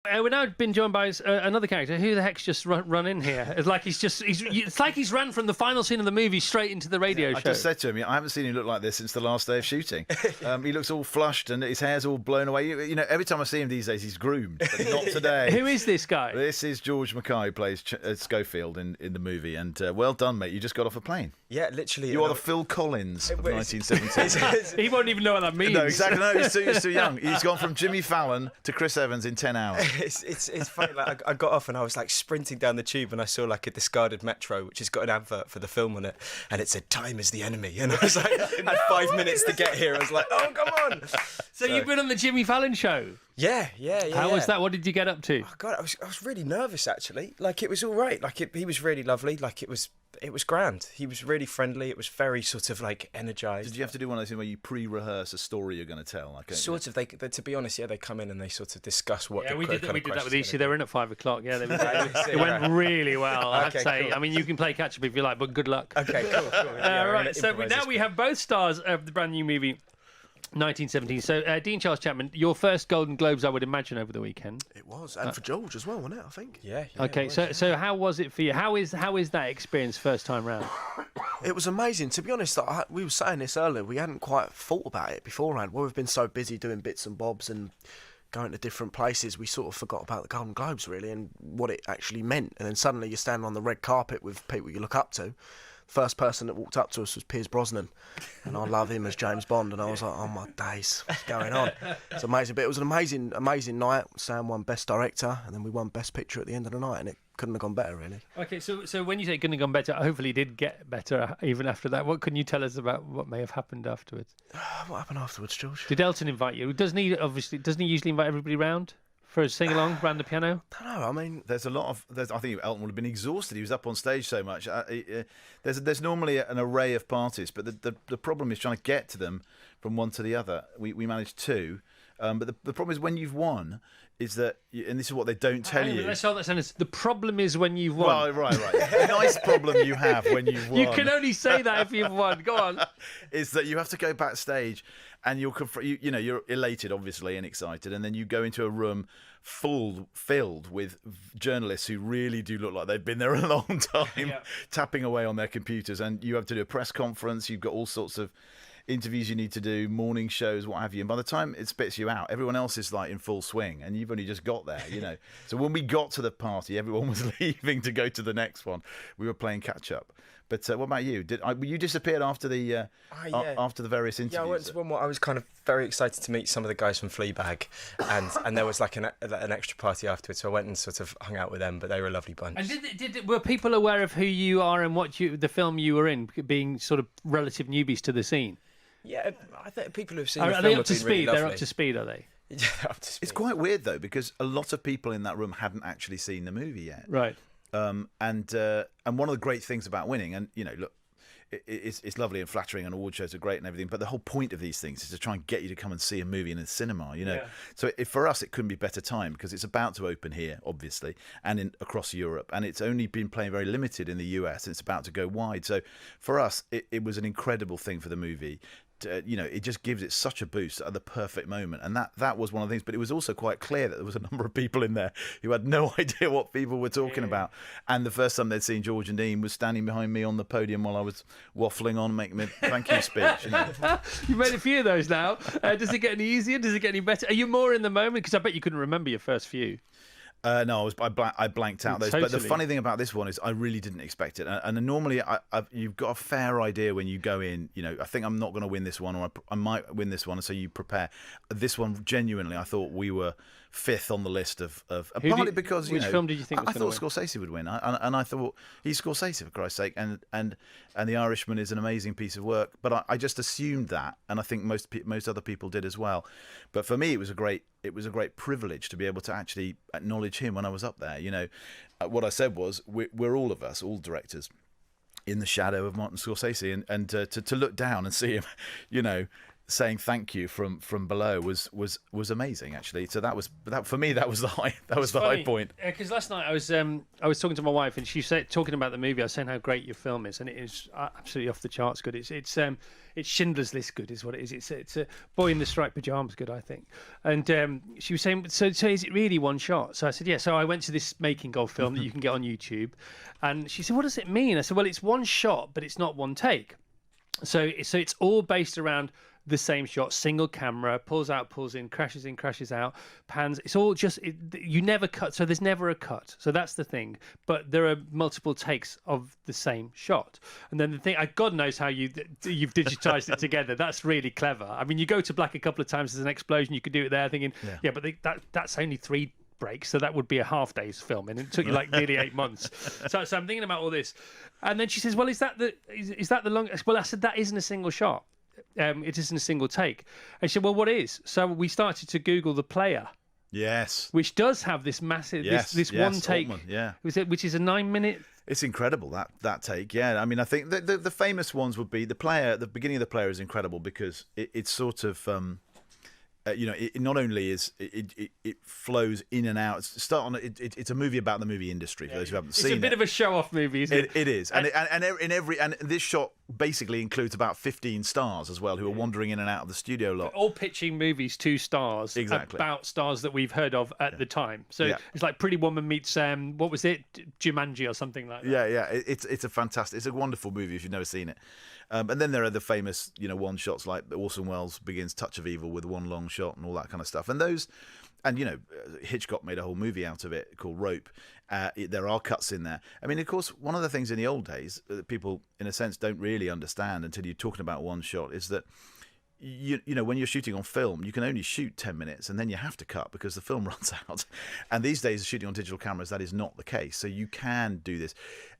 We're now been joined by another character. Who the heck's just run in here? It's like it's like he's ran from the final scene of the movie straight into the radio show. I just said to him, I haven't seen him look like this since the last day of shooting. He looks all flushed and his hair's all blown away. You know, every time I see him these days, he's groomed, but not today. Who is this guy? This is George MacKay, who plays Schofield in the movie. And well done, mate. You just got off a plane. Yeah, literally. You are the Phil Collins of 1917. He won't even know what that means. No, exactly. No, he's too young. He's gone from Jimmy Fallon to Chris Evans in 10 hours. It's funny. Like I got off and I was like sprinting down the tube and I saw like a discarded Metro which has got an advert for the film on it and it said "Time is the enemy" and I was like, had 5 minutes to get here. I was like, oh come on. So you've been on the Jimmy Fallon show. Yeah. How was that? What did you get up to? Oh God, I was really nervous actually. Like it was all right. Like he was really lovely. Like it was grand. He was really friendly. It was very sort of like energised. Did you have to do one of those things where you pre-rehearse a story you're going to tell? Like sort of. They to be honest, they come in and they sort of discuss what. Yeah, we did that with Each. They were in at 5 o'clock. Yeah, it went really well. I have to say. Cool. I mean, you can play catch up if you like, but good luck. Okay, cool. Yeah, right. So now we have both stars of the brand new movie 1917. So, Dean Charles Chapman, your first Golden Globes, I would imagine, over the weekend. It was, and for George as well, wasn't it? I think. Yeah. Okay, so how was it for you? How is that experience first time round? It was amazing. To be honest, we were saying this earlier. We hadn't quite thought about it beforehand. Well, we've been so busy doing bits and bobs and going to different places, we sort of forgot about the Golden Globes really and what it actually meant. And then suddenly you're standing on the red carpet with people you look up to. First person that walked up to us was Piers Brosnan, and I love him as James Bond, and I was like, oh my days, what's going on? It's amazing, but it was an amazing night. Sam won Best Director, and then we won Best Picture at the end of the night, and it couldn't have gone better, really. Okay, so when you say it couldn't have gone better, hopefully it did get better even after that. What can you tell us about what may have happened afterwards? What happened afterwards, George? Did Elton invite you? Doesn't he usually invite everybody round? For a sing-along, round the piano? I don't know, I mean... I think Elton would have been exhausted. He was up on stage so much. There's normally an array of parties, but the problem is trying to get to them from one to the other. We managed two, but the problem is when you've won, is that, and this is what they don't tell you... Let's start that sentence. The problem is when you've won. Right. The nice problem you have when you've won... You can only say that if you've won. Go on. Is that you have to go backstage and you're elated, obviously, and excited, and then you go into a room filled with journalists who really do look like they've been there a long time, tapping away on their computers, and you have to do a press conference. You've got all sorts of interviews you need to do, morning shows, what have you. And by the time it spits you out, everyone else is like in full swing, and you've only just got there, So when we got to the party, everyone was leaving to go to the next one. We were playing catch up. But what about you? You disappeared after the after the various interviews? Yeah, I went to one where I was kind of very excited to meet some of the guys from Fleabag, and there was like an extra party afterwards, so I went and sort of hung out with them. But they were a lovely bunch. And were people aware of who you are and the film you were in, being sort of relative newbies to the scene? Yeah, I think people who've seen are the film they have up to been speed? really lovely. They're up to speed, are they? Yeah, up to speed. It's quite weird though, because a lot of people in that room hadn't actually seen the movie yet. Right. And one of the great things about winning, and look, it's lovely and flattering, and award shows are great and everything, but the whole point of these things is to try and get you to come and see a movie in a cinema, Yeah. So for us, it couldn't be better time, because it's about to open here, obviously, and across Europe, and it's only been playing very limited in the US, and it's about to go wide. So for us, it was an incredible thing for the movie. It just gives it such a boost at the perfect moment, and that was one of the things. But it was also quite clear that there was a number of people in there who had no idea what people were talking about. And the first time they'd seen George and Dean was standing behind me on the podium while I was waffling on, making my thank you speech. You made a few of those now. Does it get any easier? Does it get any better? Are you more in the moment? Because I bet you couldn't remember your first few. No, I blanked out those. Totally. But the funny thing about this one is I really didn't expect it. And normally you've got a fair idea when you go in. I think I'm not going to win this one, or I might win this one, and so you prepare. This one, genuinely, I thought we were fifth on the list of partly because which film did you think I thought Scorsese would win, and I thought he's Scorsese, for Christ's sake, and The Irishman is an amazing piece of work. But I just assumed that, and I think most other people did as well. But for me, it was a great privilege to be able to actually acknowledge him when I was up there. What I said was, we're all of us, all directors, in the shadow of Martin Scorsese, and to look down and see him, saying thank you from below was amazing, actually. So that for me, that was the high point. Because last night I was talking to my wife, and she said, talking about the movie, I was saying how great your film is, and it is absolutely off the charts good. It's Schindler's List good, is what it is. It's a Boy in the Striped Pajamas good, I think. And she was saying, so is it really one shot? So I said, yeah. So I went to this making of film that you can get on YouTube, and she said, what does it mean? I said, well, it's one shot, but it's not one take. So it's all based around the same shot, single camera, pulls out, pulls in, crashes out, pans. It's all just, you never cut, so there's never a cut. So that's the thing. But there are multiple takes of the same shot. And then the thing, God knows how you've digitized it together. That's really clever. I mean, you go to black a couple of times, there's an explosion, you could do it there, thinking, yeah but that's only 3 breaks, so that would be a half day's film, and it took you like nearly 8 months. So I'm thinking about all this, and then she says, well, is that the longest? Well, I said, that isn't a single shot. It isn't a single take. And she said, well, what is? So we started to Google the player. Yes. Which does have this massive, this one take. Altman, which is a 9-minute. It's incredible, that take. Yeah. I mean, I think the famous ones would be the player. The beginning of the player is incredible because it's sort of. It not only is it flows in and out. It's a movie about the movie industry for those who haven't seen it. It's a bit of a show-off movie, isn't it? It is, and this shot basically includes about 15 stars as well who are wandering in and out of the studio lot. All pitching movies to stars, exactly, about stars that we've heard of at the time. So it's like Pretty Woman meets what was it, Jumanji or something like that. Yeah. It's a fantastic, it's a wonderful movie if you've never seen it. And then there are the famous, one shots like Orson Welles begins Touch of Evil with one long shot and all that kind of stuff. And those, and Hitchcock made a whole movie out of it called Rope. There are cuts in there. I mean, of course, one of the things in the old days that people, in a sense, don't really understand until you're talking about one shot is that when you're shooting on film, you can only shoot 10 minutes and then you have to cut because the film runs out. And these days, shooting on digital cameras, that is not the case. So you can do this.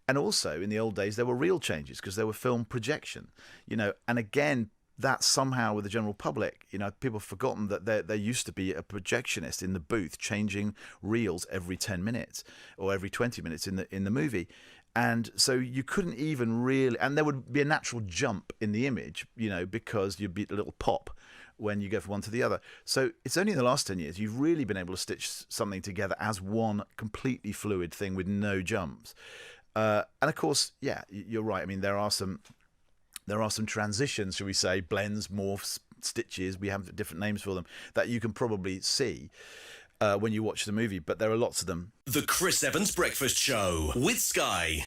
And also, in the old days, there were reel changes because there were film projection, and again, that somehow with the general public, people have forgotten that there used to be a projectionist in the booth changing reels every 10 minutes or every 20 minutes in the movie. And so you couldn't even really, and there would be a natural jump in the image, because you'd be a little pop when you go from one to the other. So it's only in the last 10 years you've really been able to stitch something together as one completely fluid thing with no jumps. And of course, you're right. I mean, there are some transitions, shall we say, blends, morphs, stitches. We have different names for them that you can probably see when you watch the movie, but there are lots of them. The Chris Evans Breakfast Show with Sky.